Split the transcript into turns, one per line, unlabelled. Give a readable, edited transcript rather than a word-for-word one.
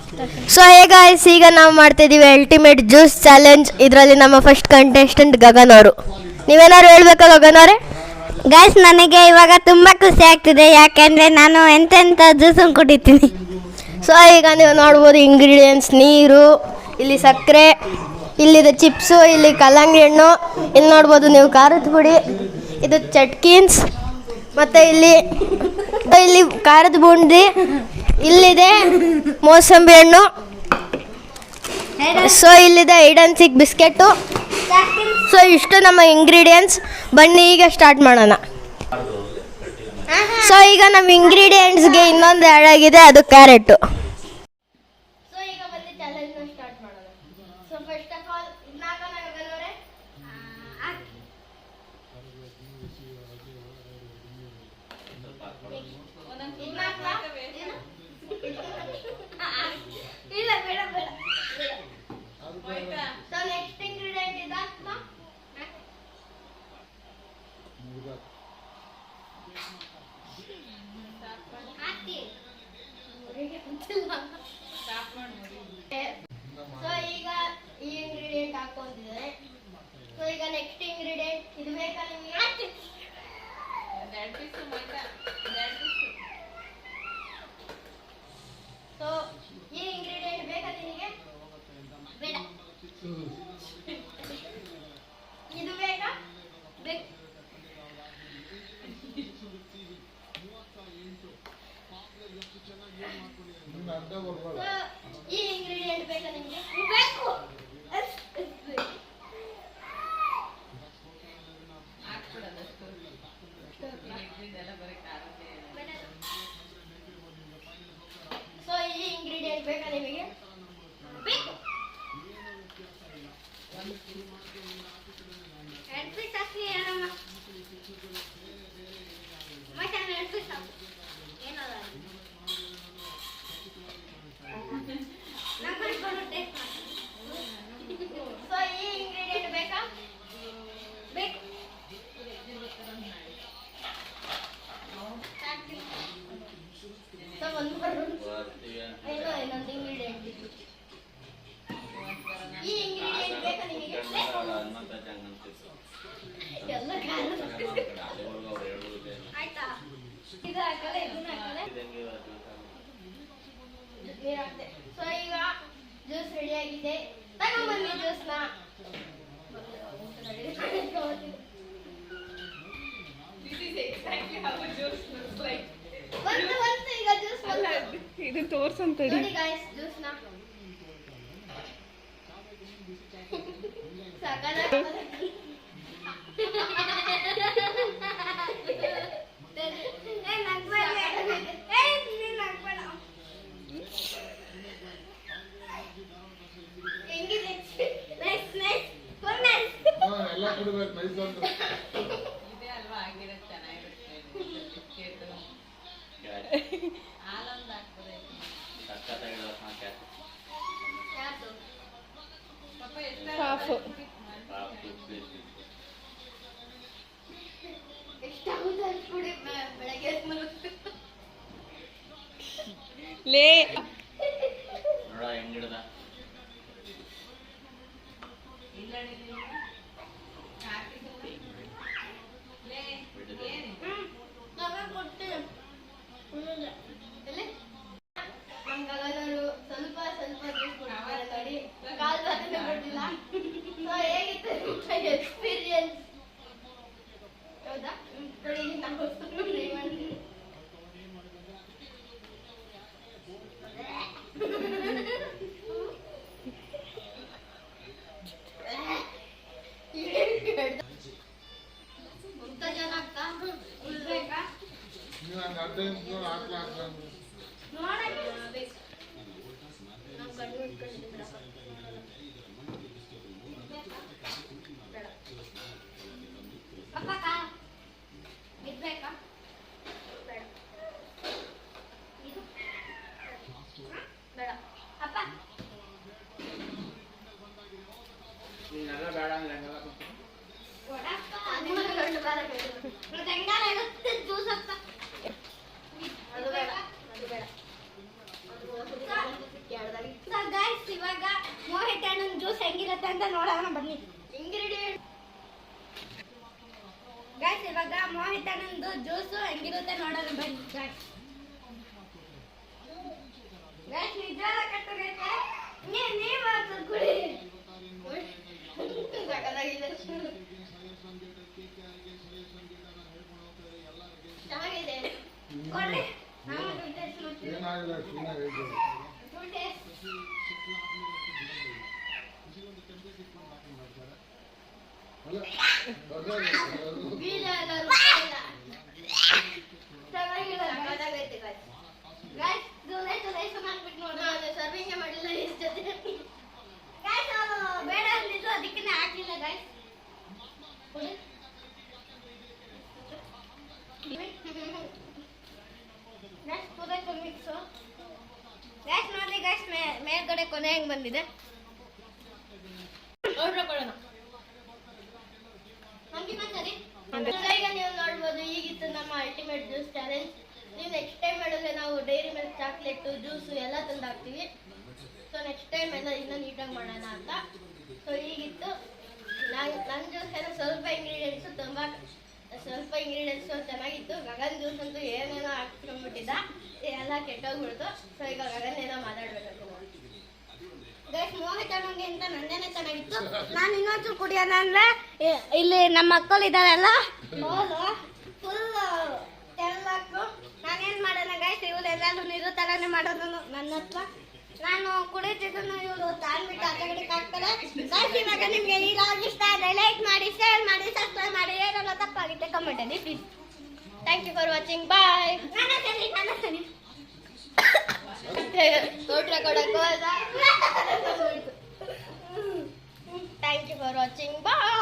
So guys, ಈಗ ನಾವು ಮಾಡ್ತಾ ಇದೀವಿ ಅಲ್ಟಿಮೇಟ್ ಜ್ಯೂಸ್ ಚಾಲೆಂಜ್. ಇದರಲ್ಲಿ ನಮ್ಮ ಫಸ್ಟ್ ಕಂಟೆಸ್ಟೆಂಟ್ ಗಗನ್ ಅವರು. ನೀವೇನಾದ್ರು ಹೇಳ್ಬೇಕಾ ಗಗನ್ ಅವರೇ?
ಗೈಸ್, ನನಗೆ ಇವಾಗ ತುಂಬ ಖುಷಿ ಆಗ್ತಿದೆ, ಯಾಕೆಂದರೆ ನಾನು ಎಂತೆಂಥ ಜ್ಯೂಸನ್ನು ಕುಡಿತೀನಿ.
ಸೊ ಈಗ ನೀವು ನೋಡ್ಬೋದು ಇಂಗ್ರೀಡಿಯೆಂಟ್ಸ್: ನೀರು, ಇಲ್ಲಿ ಸಕ್ಕರೆ, ಇಲ್ಲಿದೆ ಚಿಪ್ಸು, ಇಲ್ಲಿ ಕಲ್ಲಂಗಡಿ ಹಣ್ಣು, ಇಲ್ಲಿ ನೋಡ್ಬೋದು ನೀವು ಖಾರದ ಪುಡಿ, ಇದು ಚಟ್ಕೀನ್ಸ್, ಮತ್ತು ಇಲ್ಲಿ ಖಾರದ ಬೂಂದಿ, ಇಲ್ಲಿದೆ ಮೋಸಂಬಿ ಹಣ್ಣು, ಸೊ ಇಲ್ಲಿದೆ hide and seek biscuit. So ಇಷ್ಟು ನಮ್ಮ ಇಂಗ್ರೀಡಿಯೆಂಟ್ಸ್. ಬನ್ನಿ ಈಗ ಸ್ಟಾರ್ಟ್ ಮಾಡೋಣ. ಸೊ ಈಗ ನಮ್ಮ ಇಂಗ್ರೀಡಿಯೆಂಟ್ಸ್ಗೆ ಇನ್ನೊಂದು ಆ್ಯಡ್ ಆಗಿದೆ, ಅದು ಕ್ಯಾರೆಟು. ಸೊ ಈಗ ಬನ್ನಿ ಚಾಲೆಂಜ್ನ ಸ್ಟಾರ್ಟ್ ಮಾಡೋಣ. ಸೊ ಫಸ್ಟ್ ಆಫ್ ಆಲ್ ಇಲ್ಲ ಬೇಡ ಬೇಡ. ಸೊ ನೆಕ್ಸ್ಟ್ ಇಂಗ್ರೀಡಿಯೆಂಟ್ ಇದೆ ಸೊ ಈಗ ಈ ಇಂಗ್ರೀಡಿಯೆಂಟ್ ಹಾಕೊಂತಿದ್ದಾರೆ. ಸೊ ಈಗ ನೆಕ್ಸ್ಟ್ ಇಂಗ್ರೀಡಿಯೆಂಟ್ ಇದು ಬೇಕಾ ನಿಮಗೆ? ಸೊ ಈ ಇಂಗ್ರೀಡಿಯೆಂಟ್ ಬೇಕಾ ನಿಮಗೆ? ಬೇಡ. ಇದು ಬೇಕಾ? ಬೇಕು. ಈ ಇಂಗ್ರೀಡಿಯೆಂಟ್ ಬೇಕಾ ನಿಮಗೆ? ಬೇಕು. ಸೊ ಈ ಇಂಗ್ರೀಡಿಯೆಂಟ್ ಬೇಕಾ ನಿಮಗೆ? ಬೇಕು. ಹೆಡ್ಫೀಸ್ ಹಾಕಿ ಏನಮ್ಮ? ಮತ್ತೆ ಹೆಡ್ಫೀಸ್ ಹಾಕು. ಏನಲ್ಲ ಸೊ ಈ ಇಂಗ್ರೀಡಿಯೆಂಟ್ ಬೇಕಾ? ಬೇಕು. ಸೊ ಇನ್ನೊಂದು ಇಂಗ್ರೀಡಿಯೆಂಟ್. ಈ ಇಂಗ್ರೀಡಿಯೆಂಟ್ ಬೇಕಾ ನಿಮಗೆ? ಎಲ್ಲ ಆಯ್ತಾ? ಇದು ಹಾಕಲ್ಲ, ಇದನ್ನ ಹಾಕಲ್ಲ. ಸೊ ಈಗ ಜ್ಯೂಸ್ ರೆಡಿ ಆಗಿದೆ. ತಗೊಂಡ್ಬನ್ನಿ ಜ್ಯೂಸ್ನ. ಈಗ ಜ್ಯೂಸ್
ಇದು ತೋರ್ಸಂತ
ನೋಡಿ ಗಾಯ್ಸ್, ಜ್ಯೂಸ್ನ
ಲೇ
ಎಕ್ಸ್ಪೀರಿಯನ್ಸ್ ಹೌದಾ?
ಬನ್ನಿ.
ಇಂಗ್ರೀಡಿಯೆಂಟ್
ಗೈಸ್ ಇವಾಗ ಮೋಹಿತನಂದು ಜ್ಯೂಸು ಹೆಂಗಿರುತ್ತೆ ನೋಡೋಣ ಬನ್ನಿ ಗೈಸ್. ಗೈಸ್ ನಿಜವಾದ ಕಟ್ಟುಗೈತೆ. ನೀವು ಅದು ಕುಡಿ.
ಸಕ್ಕತ್ತಾಗಿದೆ. ಚೆನ್ನಾಗಿದೆ.
ಕೊಡ್ರಿ. ನಾವು ದುಡ್ಡು ಟೇಸ್ಟ್ ಮಾಡ್ತೀವಿ. ದುಡ್ಡು ಟೇಸ್ಟ್.
ಬೀಜ ಎಲ್ಲ ರುಬ್ಬಿಲ್ಲ.
ಚೆನ್ನಾಗಿಲ್ಲ
ಸಕ್ಕತ್ತಾಗೈತೆ guys.
ಗೈಸ್ ಲೇಸು ಮಾಡ್ಬಿಟ್ಟು ನೋಡು.
ನಾನು ಸರ್ವಿಂಗ್ ಮಾಡಿಲ್ಲ ಇಷ್ಟ ಜೊತೆ.
ಗೈಸ್ ಅವರು ಬೇಡ ಅಂದಿದ್ದು ಅದಕ್ಕೆ ಹಾಕ್ಲಿಲ್ಲ ಗೈಸ್. ಕುಡಿ. ಗೈಸ್ ಕುದೈತು ಮಿಕ್ಸು. ಗೈಸ್ ನೋಡಿ ಗೈಸ್ ಮೇಲ್ಗಡೆ ಕೊನೆ ಹೆಂಗ್ ಬಂದಿದೆ.
ಆರ್ಡರ್ ಕೊಡೋಣ.
ನಮ್ಗೆ ಸರಿ.
ಈಗ ನೀವು ನೋಡ್ಬೋದು, ಈಗಿತ್ತು ನಮ್ಮ ಅಲ್ಟಿಮೇಟ್ ಜ್ಯೂಸ್ ಚಾಲೆಂಜ್. ನೀವು ನೆಕ್ಸ್ಟ್ ಟೈಮ್ ಮಾಡಿದ್ರೆ ನಾವು ಡೈರಿ ಮಿಲ್ಕ್ ಚಾಕ್ಲೇಟು ಜ್ಯೂಸು ಎಲ್ಲ ತಂದು ಹಾಕ್ತೀವಿ. ಸೊ ನೆಕ್ಸ್ಟ್ ಟೈಮ್ ಎಲ್ಲ ಇನ್ನೂ ನೀಟಾಗಿ ಮಾಡೋಣ ಅಂತ. ಸೊ ಈಗಿತ್ತು ನನ್ನ ಜ್ಯೂಸ್ ಏನೋ ಸ್ವಲ್ಪ ಇಂಗ್ರೀಡಿಯೆಂಟ್ಸು ಚೆನ್ನಾಗಿತ್ತು. ಗಗನ್ ಜ್ಯೂಸ್ ಅಂತೂ ಏನೇನೋ ಹಾಕ್ಸ್ಕೊಂಡ್ಬಿಟ್ಟಿದ್ದ, ಎಲ್ಲ ಕೆಟ್ಟೋಗ್ಬಿಡ್ತು. ಸೊ ಈಗ ಗಗನ್ ಏನೋ ಮಾತಾಡ್ಬೇಕು.
ಗೈಸ್ ಮೋಹಿತ್ ಅಣ್ಣಂಗೆ ಅಂತ ನಂದೇನೆ ಚೆನ್ನಾಗಿತ್ತು. ನಾನು ಇನ್ನೊಂಚೂರು ಕುಡಿಯೋಣ ಅಂದ್ರೆ ಇಲ್ಲಿ ನಮ್ಮ ಮಕ್ಕಳು ಇದ್ದಾರಲ್ಲ ಫುಲ್ ತೆಳ್ಳಾಕು. ನಾನೇನ್ ಮಾಡೋಣ ಗೈಸ್, ಇವ್ರು ಎಲ್ಲಾರು ನೀರು ತರಾನೇ ಮಾಡೋದು ನನ್ನ ಹತ್ರ. ನಾನು ಕುಡಿತಿದ್ದನ್ನು ಇವರು ತಾಳ್ಬಿಟ್ಟು ಆಚೆಗಡೆಗೆ ಹಾಕ್ತಾರೆ. ಗೈಸ್ ಇವಾಗ ನಿಮ್ಗೆ ಈ ಲಾಗ್ ಇಷ್ಟ ಆದರೆ ಲೈಕ್ ಮಾಡಿ, ಶೇರ್ ಮಾಡಿ, ಸಬ್ಸ್ಕ್ರೈಬ್ ಮಾಡಿ. ಏನೆಲ್ಲ ತಪ್ಪಾಗಿತ್ತೆ ಕಮೆಂಟ್ ಅಲ್ಲಿ please.
Thank you for watching. Bye.
ನಾನು ಸರಿ
ತೋಟ ಕೊಡಕ್ಕೆ thank you for watching. Bye.